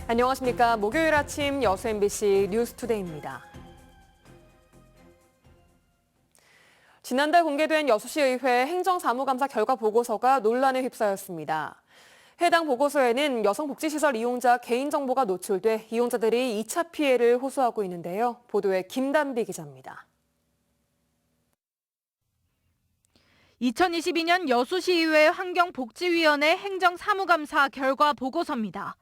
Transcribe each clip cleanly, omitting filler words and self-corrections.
안녕하십니까. 목요일 아침 여수 MBC 뉴스투데이입니다. 지난달 공개된 여수시의회 행정사무감사 결과 보고서가 논란에 휩싸였습니다. 해당 보고서에는 여성복지시설 이용자 개인정보가 노출돼 이용자들이 2차 피해를 호소하고 있는데요. 보도에 김단비 기자입니다. 2022년 여수시의회 환경복지위원회 행정사무감사 결과 보고서입니다.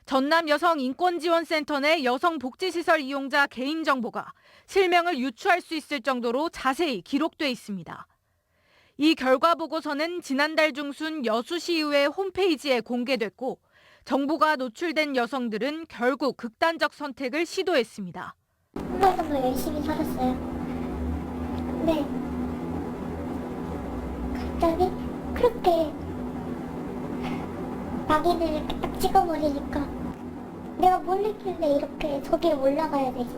전남 여성인권지원센터 내 여성복지시설 이용자 개인정보가 실명을 유추할 수 있을 정도로 자세히 기록돼 있습니다. 이 결과 보고서는 지난달 중순 여수시의회 홈페이지에 공개됐고 정보가 노출된 여성들은 결국 극단적 선택을 시도했습니다. 혼자서 더 열심히 살았어요. 근데 갑자기 그렇게 자기들 이렇게 딱 찍어버리니까 내가 뭘 했길래 이렇게 저기에 올라가야 되지?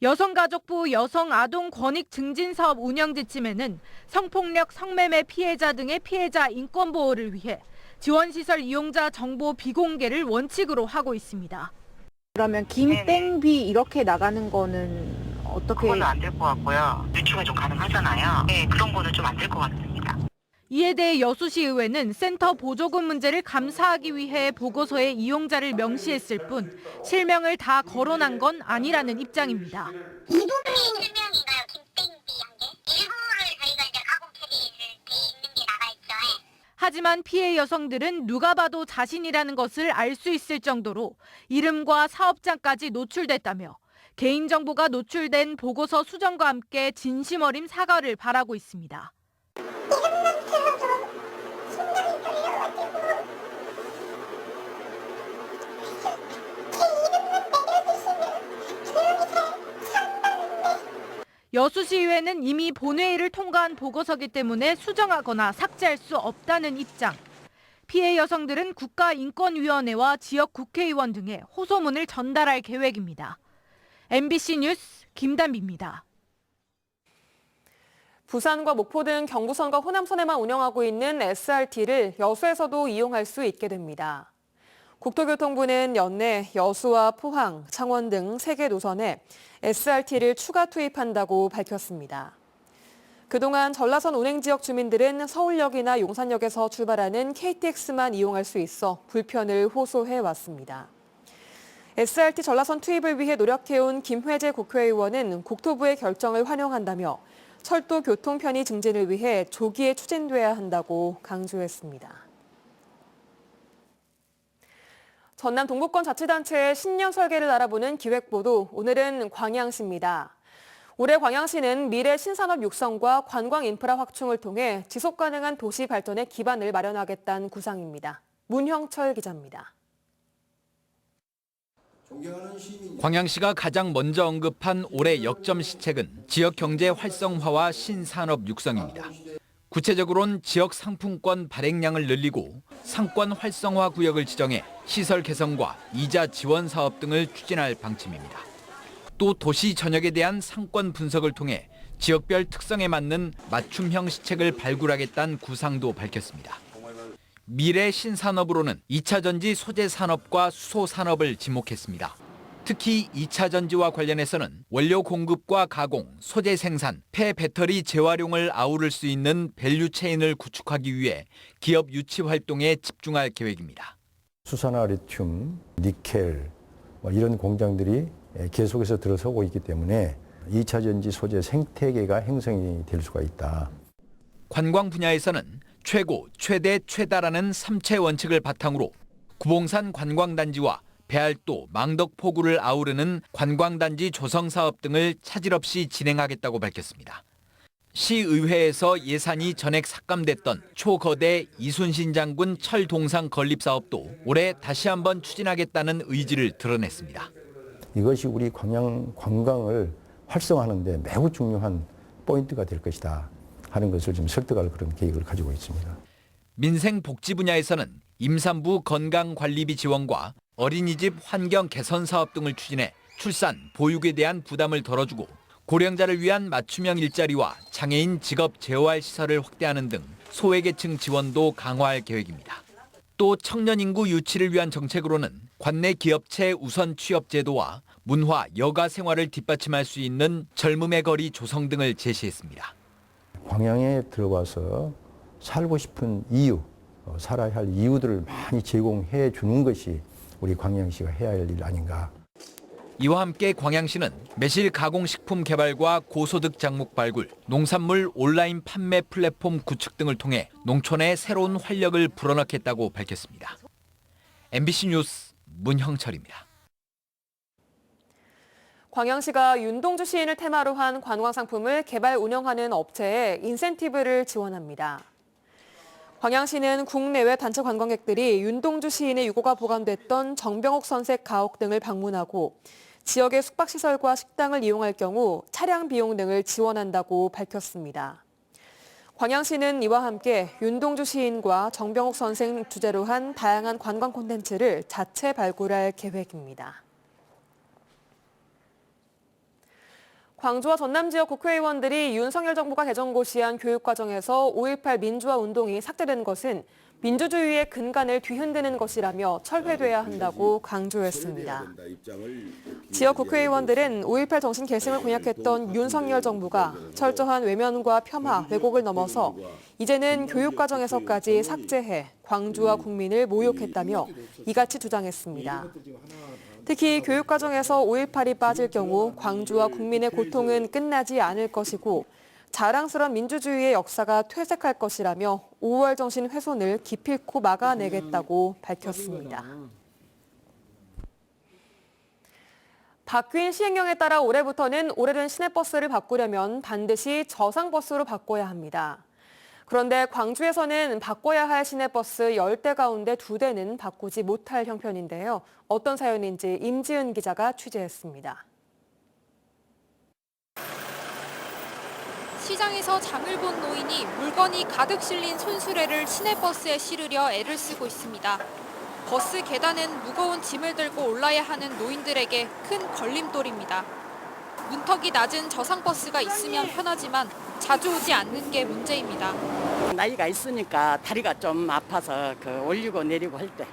여성가족부 여성아동권익증진사업 운영지침에는 성폭력, 성매매 피해자 등의 피해자 인권보호를 위해 지원시설 이용자 정보 비공개를 원칙으로 하고 있습니다. 그러면 김땡비 이렇게 나가는 거는 어떻게? 그거는 안 될 것 같고요. 유추가 좀 가능하잖아요. 네, 그런 거는 좀 안 될 것 같습니다. 이에 대해 여수시의회는 센터 보조금 문제를 감사하기 위해 보고서에 이용자를 명시했을 뿐 실명을 다 거론한 건 아니라는 입장입니다. 이 부분이 실명인가요? 김땡비 한 게? 일부를 저희가 이제 가공 처리를 돼 있는 게 나가 있죠. 하지만 피해 여성들은 누가 봐도 자신이라는 것을 알 수 있을 정도로 이름과 사업장까지 노출됐다며 개인정보가 노출된 보고서 수정과 함께 진심 어린 사과를 바라고 있습니다. 이름만 들어도 심장이 떨려가지고 제 이름만 내려주시면 조용히 잘 산다는데. 여수시의회는 이미 본회의를 통과한 보고서기 때문에 수정하거나 삭제할 수 없다는 입장. 피해 여성들은 국가인권위원회와 지역 국회의원 등에 호소문을 전달할 계획입니다. MBC 뉴스 김단비입니다. 부산과 목포 등 경부선과 호남선에만 운영하고 있는 SRT를 여수에서도 이용할 수 있게 됩니다. 국토교통부는 연내 여수와 포항, 창원 등 3개 노선에 SRT를 추가 투입한다고 밝혔습니다. 그동안 전라선 운행 지역 주민들은 서울역이나 용산역에서 출발하는 KTX만 이용할 수 있어 불편을 호소해 왔습니다. SRT 전라선 투입을 위해 노력해온 김회재 국회의원은 국토부의 결정을 환영한다며 철도 교통 편의 증진을 위해 조기에 추진돼야 한다고 강조했습니다. 전남 동부권 자치단체의 신년 설계를 알아보는 기획보도, 오늘은 광양시입니다. 올해 광양시는 미래 신산업 육성과 관광 인프라 확충을 통해 지속 가능한 도시 발전의 기반을 마련하겠다는 구상입니다. 문형철 기자입니다. 광양시가 가장 먼저 언급한 올해 역점 시책은 지역 경제 활성화와 신산업 육성입니다. 구체적으로는 지역 상품권 발행량을 늘리고 상권 활성화 구역을 지정해 시설 개선과 이자 지원 사업 등을 추진할 방침입니다. 또 도시 전역에 대한 상권 분석을 통해 지역별 특성에 맞는 맞춤형 시책을 발굴하겠다는 구상도 밝혔습니다. 미래 신산업으로는 2차 전지 소재 산업과 수소 산업을 지목했습니다. 특히 2차 전지와 관련해서는 원료 공급과 가공, 소재 생산, 폐배터리 재활용을 아우를 수 있는 밸류 체인을 구축하기 위해 기업 유치 활동에 집중할 계획입니다. 수산화 리튬, 니켈 이런 공장들이 계속해서 들어서고 있기 때문에 2차 전지 소재 생태계가 형성이 될 수가 있다. 관광 분야에서는 최고, 최대, 최다라는 3채 원칙을 바탕으로 구봉산 관광단지와 배알도, 망덕포구를 아우르는 관광단지 조성 사업 등을 차질 없이 진행하겠다고 밝혔습니다. 시의회에서 예산이 전액 삭감됐던 초거대 이순신 장군 철동상 건립 사업도 올해 다시 한번 추진하겠다는 의지를 드러냈습니다. 이것이 우리 광양 관광을 활성화하는 데 매우 중요한 포인트가 될 것이다 하는 것을 좀 설득할 그런 계획을 가지고 있습니다. 민생복지 분야에서는 임산부 건강관리비 지원과 어린이집 환경 개선 사업 등을 추진해 출산, 보육에 대한 부담을 덜어주고 고령자를 위한 맞춤형 일자리와 장애인 직업 재활 시설을 확대하는 등 소외계층 지원도 강화할 계획입니다. 또 청년 인구 유치를 위한 정책으로는 관내 기업체 우선 취업 제도와 문화, 여가 생활을 뒷받침할 수 있는 젊음의 거리 조성 등을 제시했습니다. 광양에 들어와서 살고 싶은 이유, 살아야 할 이유들을 많이 제공해 주는 것이 우리 광양시가 해야 할 일 아닌가. 이와 함께 광양시는 매실 가공식품 개발과 고소득 작목 발굴, 농산물 온라인 판매 플랫폼 구축 등을 통해 농촌에 새로운 활력을 불어넣겠다고 밝혔습니다. MBC 뉴스 문형철입니다. 광양시가 윤동주 시인을 테마로 한 관광상품을 개발 운영하는 업체에 인센티브를 지원합니다. 광양시는 국내외 단체 관광객들이 윤동주 시인의 유고가 보관됐던 정병옥 선색 가옥 등을 방문하고 지역의 숙박시설과 식당을 이용할 경우 차량 비용 등을 지원한다고 밝혔습니다. 광양시는 이와 함께 윤동주 시인과 정병옥 선생 주제로 한 다양한 관광 콘텐츠를 자체 발굴할 계획입니다. 광주와 전남 지역 국회의원들이 윤석열 정부가 개정고시한 교육과정에서 5.18 민주화 운동이 삭제된 것은 민주주의의 근간을 뒤흔드는 것이라며 철회돼야 한다고 강조했습니다. 지역 국회의원들은 5.18 정신 계승을 공약했던 윤석열 정부가 철저한 외면과 폄하, 왜곡을 넘어서 이제는 교육과정에서까지 삭제해 광주와 국민을 모욕했다며 이같이 주장했습니다. 특히 교육과정에서 5.18이 빠질 경우 광주와 국민의 고통은 끝나지 않을 것이고 자랑스러운 민주주의의 역사가 퇴색할 것이라며 5월 정신 훼손을 기필코 막아내겠다고 밝혔습니다. 바뀐 시행령에 따라 올해부터는 오래된 시내버스를 바꾸려면 반드시 저상버스로 바꿔야 합니다. 그런데 광주에서는 바꿔야 할 시내버스 10대 가운데 2대는 바꾸지 못할 형편인데요. 어떤 사연인지 임지은 기자가 취재했습니다. 시장에서 장을 본 노인이 물건이 가득 실린 손수레를 시내버스에 실으려 애를 쓰고 있습니다. 버스 계단은 무거운 짐을 들고 올라야 하는 노인들에게 큰 걸림돌입니다. 문턱이 낮은 저상버스가 있으면 편하지만 자주 오지 않는 게 문제입니다. 나이가 있으니까 다리가 좀 아파서 올리고 내리고 할 때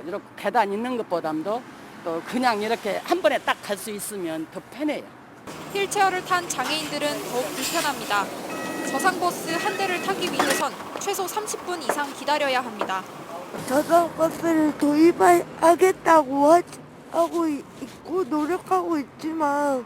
이렇게 계단 있는 것보다도 또 그냥 이렇게 한 번에 딱 갈 수 있으면 더 편해요. 휠체어를 탄 장애인들은 더욱 불편합니다. 저상버스 한 대를 타기 위해선 최소 30분 이상 기다려야 합니다. 저상버스를 도입하겠다고 하고 있고 노력하고 있지만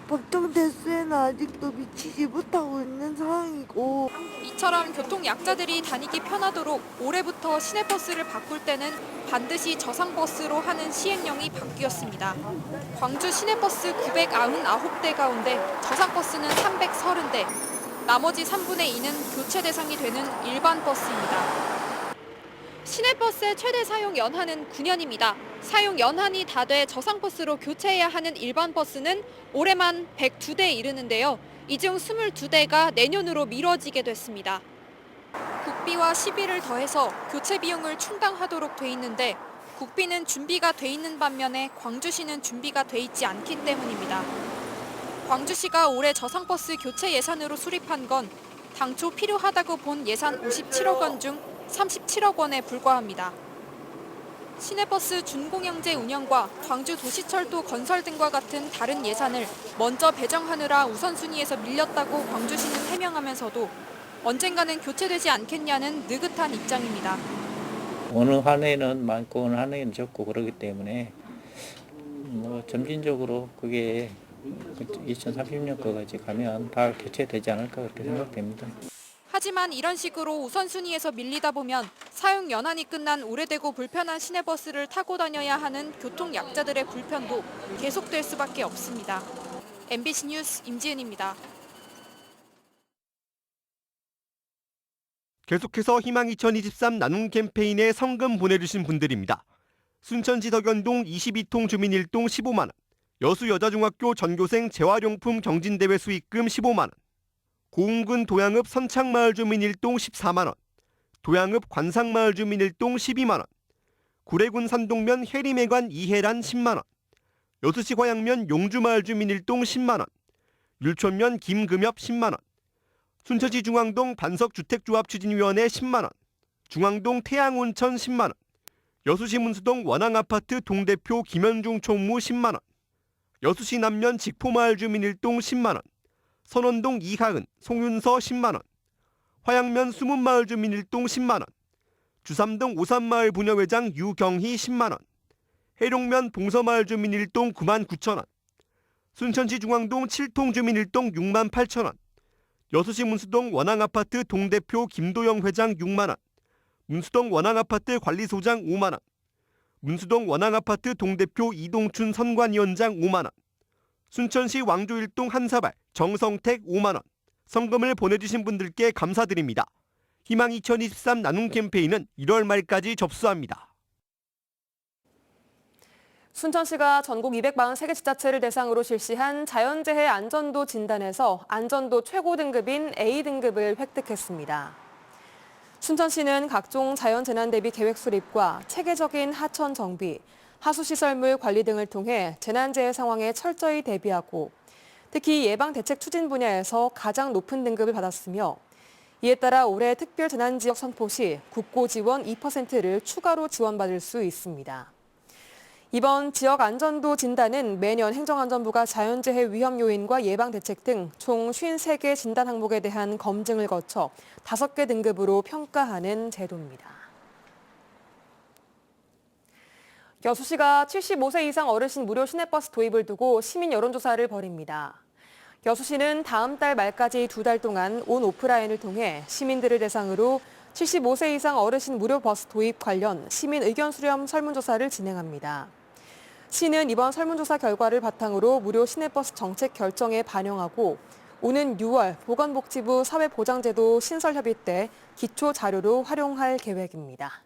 법정 대수에는 아직도 미치지 못하고 있는 상황이고 이처럼 교통약자들이 다니기 편하도록 올해부터 시내버스를 바꿀 때는 반드시 저상버스로 하는 시행령이 바뀌었습니다. 광주 시내버스 999대 가운데 저상버스는 330대, 나머지 3분의 2는 교체 대상이 되는 일반 버스입니다. 시내버스의 최대 사용 연한은 9년입니다. 사용 연한이 다 돼 저상버스로 교체해야 하는 일반 버스는 올해만 102대에 이르는데요. 이 중 22대가 내년으로 미뤄지게 됐습니다. 국비와 시비를 더해서 교체 비용을 충당하도록 돼 있는데 국비는 준비가 돼 있는 반면에 광주시는 준비가 돼 있지 않기 때문입니다. 광주시가 올해 저상버스 교체 예산으로 수립한 건 당초 필요하다고 본 예산 57억 원 중 37억 원에 불과합니다. 시내버스 준공영제 운영과 광주도시철도 건설 등과 같은 다른 예산을 먼저 배정하느라 우선순위에서 밀렸다고 광주시는 해명하면서도 언젠가는 교체되지 않겠냐는 느긋한 입장입니다. 어느 한 해는 많고 어느 한 해는 적고 그러기 때문에 점진적으로 그게 2030년 거까지 가면 다 교체되지 않을까 그렇게 생각됩니다. 하지만 이런 식으로 우선순위에서 밀리다 보면 사용 연한이 끝난 오래되고 불편한 시내버스를 타고 다녀야 하는 교통약자들의 불편도 계속될 수밖에 없습니다. MBC 뉴스 임지은입니다. 계속해서 희망 2023 나눔 캠페인에 성금 보내주신 분들입니다. 순천시 덕연동 22통 주민 1동 15만 원, 여수여자중학교 전교생 재활용품 경진대회 수익금 15만 원, 고흥군 도양읍 선창마을 주민 1동 14만 원, 도양읍 관상마을 주민 1동 12만 원, 구례군 산동면 해림해관 이해란 10만 원, 여수시 화양면 용주마을 주민 1동 10만 원, 율촌면 김금엽 10만 원, 순천시 중앙동 반석주택조합추진위원회 10만 원, 중앙동 태양온천 10만 원, 여수시 문수동 원앙아파트 동대표 김현중 총무 10만 원, 여수시 남면 직포마을 주민 1동 10만 원, 선원동 이하은, 송윤서 10만 원, 화양면 수문마을 주민 1동 10만 원, 주삼동 오산마을 부녀회장 유경희 10만 원, 해룡면 봉서마을 주민 1동 9만 9천 원, 순천시 중앙동 7통 주민 1동 6만 8천 원, 여수시 문수동 원앙아파트 동대표 김도영 회장 6만 원, 문수동 원앙아파트 관리소장 5만 원, 문수동 원앙아파트 동대표 이동춘 선관위원장 5만 원, 순천시 왕조 1동 한사발 정성택 5만 원, 성금을 보내주신 분들께 감사드립니다. 희망 2023 나눔 캠페인은 1월 말까지 접수합니다. 순천시가 전국 243개 지자체를 대상으로 실시한 자연재해 안전도 진단에서 안전도 최고 등급인 A등급을 획득했습니다. 순천시는 각종 자연재난 대비 계획 수립과 체계적인 하천 정비, 하수시설물 관리 등을 통해 재난재해 상황에 철저히 대비하고 특히 예방대책 추진 분야에서 가장 높은 등급을 받았으며 이에 따라 올해 특별재난지역 선포 시 국고 지원 2%를 추가로 지원받을 수 있습니다. 이번 지역 안전도 진단은 매년 행정안전부가 자연재해 위험 요인과 예방대책 등 총 53개 진단 항목에 대한 검증을 거쳐 5개 등급으로 평가하는 제도입니다. 여수시가 75세 이상 어르신 무료 시내버스 도입을 두고 시민 여론조사를 벌입니다. 여수시는 다음 달 말까지 2달 동안 온 오프라인을 통해 시민들을 대상으로 75세 이상 어르신 무료 버스 도입 관련 시민 의견 수렴 설문조사를 진행합니다. 시는 이번 설문조사 결과를 바탕으로 무료 시내버스 정책 결정에 반영하고 오는 6월 보건복지부 사회보장제도 신설협의 때 기초 자료로 활용할 계획입니다.